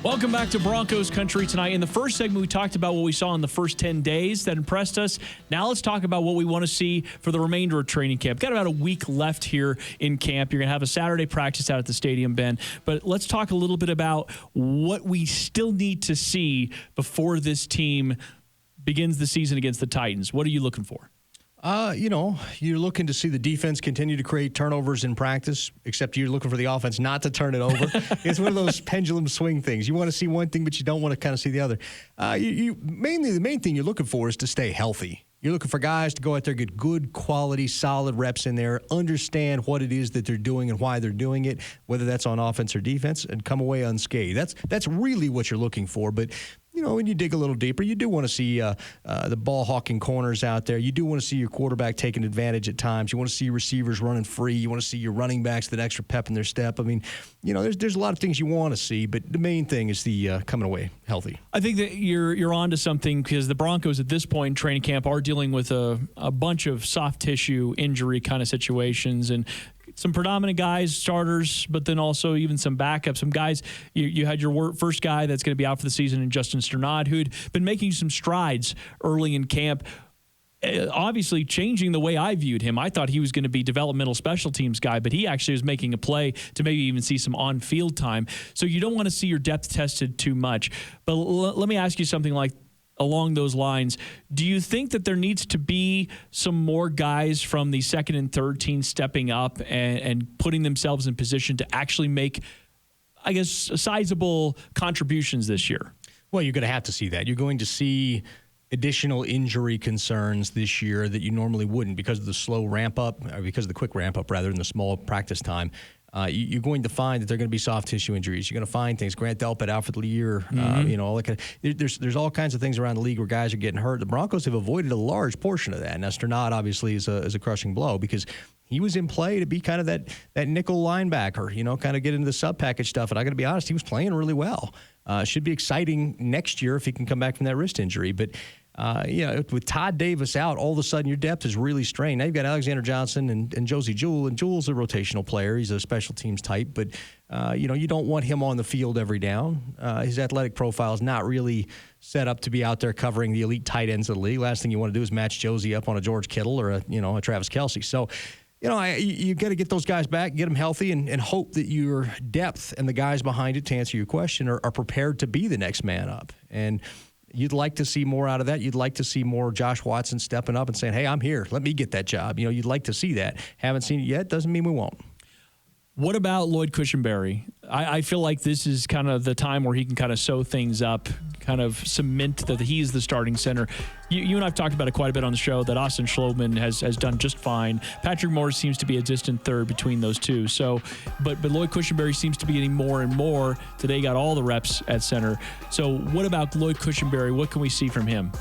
Welcome back to Broncos Country Tonight. In the first segment, we talked about what we saw in the first 10 days that impressed us. Now let's talk about what we want to see for the remainder of training camp. Got about a week left here in camp. You're going to have a Saturday practice out at the stadium, Ben. But let's talk a little bit about what we still need to see before this team begins the season against the Titans. What are you looking for? You're looking to see the defense continue to create turnovers in practice, except you're looking for the offense not to turn it over. It's one of those pendulum swing things. You want to see one thing, but you don't want to kind of see the other. The main thing you're looking for is to stay healthy. You're looking for guys to go out there, get good quality, solid reps in there, understand what it is that they're doing and why they're doing it, whether that's on offense or defense, and come away unscathed. That's really what you're looking for. But when you dig a little deeper, you do want to see the ball-hawking corners out there. You do want to see your quarterback taking advantage at times. You want to see your receivers running free. You want to see your running backs that extra pep in their step. I mean, there's a lot of things you want to see, but the main thing is the coming away healthy. I think that you're onto something because the Broncos at this point in training camp are dealing with a bunch of soft tissue injury kind of situations and some predominant guys, starters, but then also even some backups. Some guys, you had your first guy that's going to be out for the season in Justin Sternad, who'd been making some strides early in camp, obviously changing the way I viewed him. I thought he was going to be developmental special teams guy, but he actually was making a play to maybe even see some on-field time. So you don't want to see your depth tested too much. But let me ask you something like along those lines. Do you think that there needs to be some more guys from the second and third team stepping up and putting themselves in position to actually make, I guess, sizable contributions this year? Well, you're going to have to see that. You're going to see additional injury concerns this year that you normally wouldn't because of the slow ramp up, or because of the quick ramp up rather than the small practice time. You're going to find that there are going to be soft tissue injuries. You're going to find things. Grant Delpit out for the year. There's all kinds of things around the league where guys are getting hurt. The Broncos have avoided a large portion of that. Now, Sternad obviously is a crushing blow because he was in play to be kind of that nickel linebacker, kind of get into the sub-package stuff. And I got to be honest, he was playing really well. Should be exciting next year if he can come back from that wrist injury. But with Todd Davis out, all of a sudden your depth is really strained. Now you've got Alexander Johnson and Josie Jewell, and Jewell's a rotational player. He's a special teams type, but you don't want him on the field every down. His athletic profile is not really set up to be out there covering the elite tight ends of the league. Last thing you want to do is match Josie up on a George Kittle or a Travis Kelce. So, you got to get those guys back, get them healthy, and hope that your depth and the guys behind it, to answer your question, are prepared to be the next man up. And you'd like to see more out of that. You'd like to see more Josh Watson stepping up and saying, hey, I'm here. Let me get that job. You'd like to see that. Haven't seen it yet. Doesn't mean we won't. What about Lloyd Cushenberry? I feel like this is kind of the time where he can kind of sew things up, kind of cement that he's the starting center. You and I have talked about it quite a bit on the show that Austin Schloman has done just fine. Patrick Morris seems to be a distant third between those two. So, but Lloyd Cushenberry seems to be getting more and more. Today got all the reps at center. So what about Lloyd Cushenberry? What can we see from him?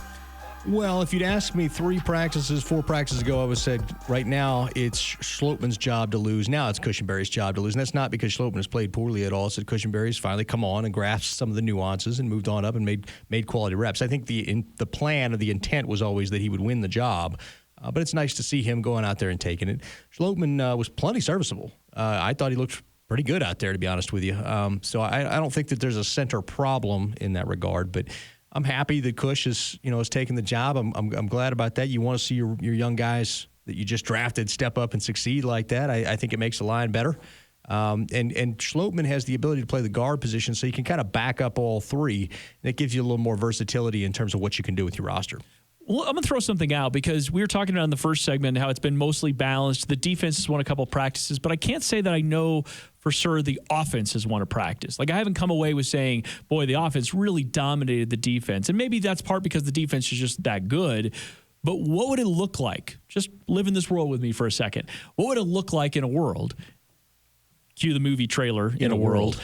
Well, if you'd asked me 4 practices ago, I would have said right now it's Schloman's job to lose. Now it's Cushenberry's job to lose. And that's not because Schloman has played poorly at all. It's that Cushenberry's finally come on and grasped some of the nuances and moved on up and made quality reps. I think the plan or the intent was always that he would win the job. But it's nice to see him going out there and taking it. Schloman was plenty serviceable. I thought he looked pretty good out there, to be honest with you. So I don't think that there's a center problem in that regard. But I'm happy that Cush is taking the job. I'm glad about that. You want to see your young guys that you just drafted step up and succeed like that. I think it makes the line better. And Schloman has the ability to play the guard position, so you can kind of back up all 3. And it gives you a little more versatility in terms of what you can do with your roster. Well, I'm going to throw something out because we were talking about in the first segment how it's been mostly balanced. The defense has won a couple of practices, but I can't say that I know for sure the offense has won a practice. Like, I haven't come away with saying, boy, the offense really dominated the defense. And maybe that's part because the defense is just that good. But what would it look like? Just live in this world with me for a second. What would it look like in a world? Cue the movie trailer, in a world.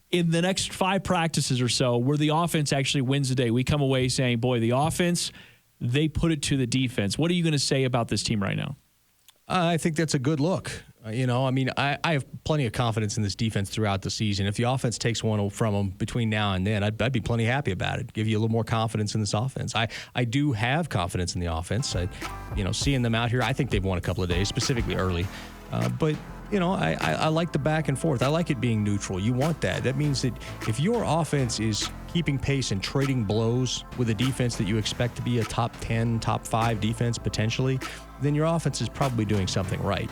In the next 5 practices or so, where the offense actually wins the day, we come away saying, boy, the offense, they put it to the defense. What are you going to say about this team right now? I think that's a good look. I have plenty of confidence in this defense throughout the season. If the offense takes one from them between now and then, I'd be plenty happy about it. Give you a little more confidence in this offense. I do have confidence in the offense. Seeing them out here, I think they've won a couple of days, specifically early. But I like the back and forth. I like it being neutral. You want that. That means that if your offense is keeping pace and trading blows with a defense that you expect to be a top 10, top 5 defense potentially, then your offense is probably doing something right.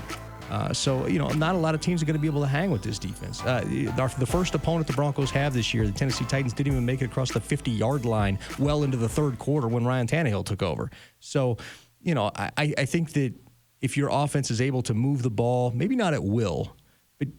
So not a lot of teams are going to be able to hang with this defense. The first opponent the Broncos have this year, the Tennessee Titans, didn't even make it across the 50-yard line well into the third quarter when Ryan Tannehill took over. So, I think that if your offense is able to move the ball, maybe not at will, but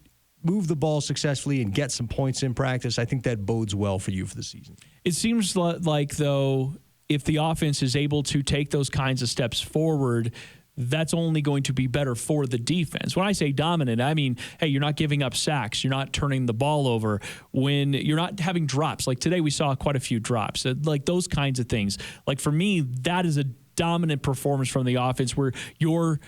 move the ball successfully and get some points in practice, I think that bodes well for you for the season. It seems like, though, if the offense is able to take those kinds of steps forward, that's only going to be better for the defense. When I say dominant, I mean, hey, you're not giving up sacks. You're not turning the ball over. When you're not having drops. Like today we saw quite a few drops. Like those kinds of things. Like for me, that is a dominant performance from the offense where you're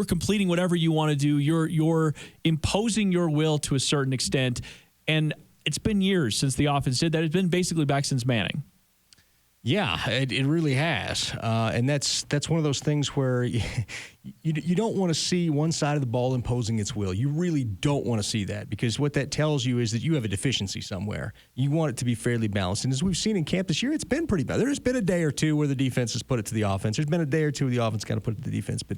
completing whatever you want to do. You're imposing your will to a certain extent. And it's been years since the offense did that. It's been basically back since Manning. Yeah, it really has, and that's one of those things where you don't want to see one side of the ball imposing its will. You really don't want to see that, because what that tells you is that you have a deficiency somewhere. You want it to be fairly balanced, and as we've seen in camp this year, it's been pretty bad. There's been a day or two where the defense has put it to the offense. There's been a day or two where the offense kind of put it to the defense. But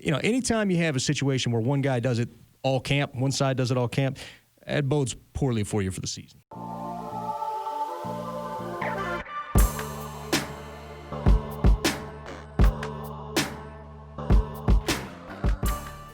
anytime you have a situation where one guy does it all camp, one side does it all camp, that bodes poorly for you for the season.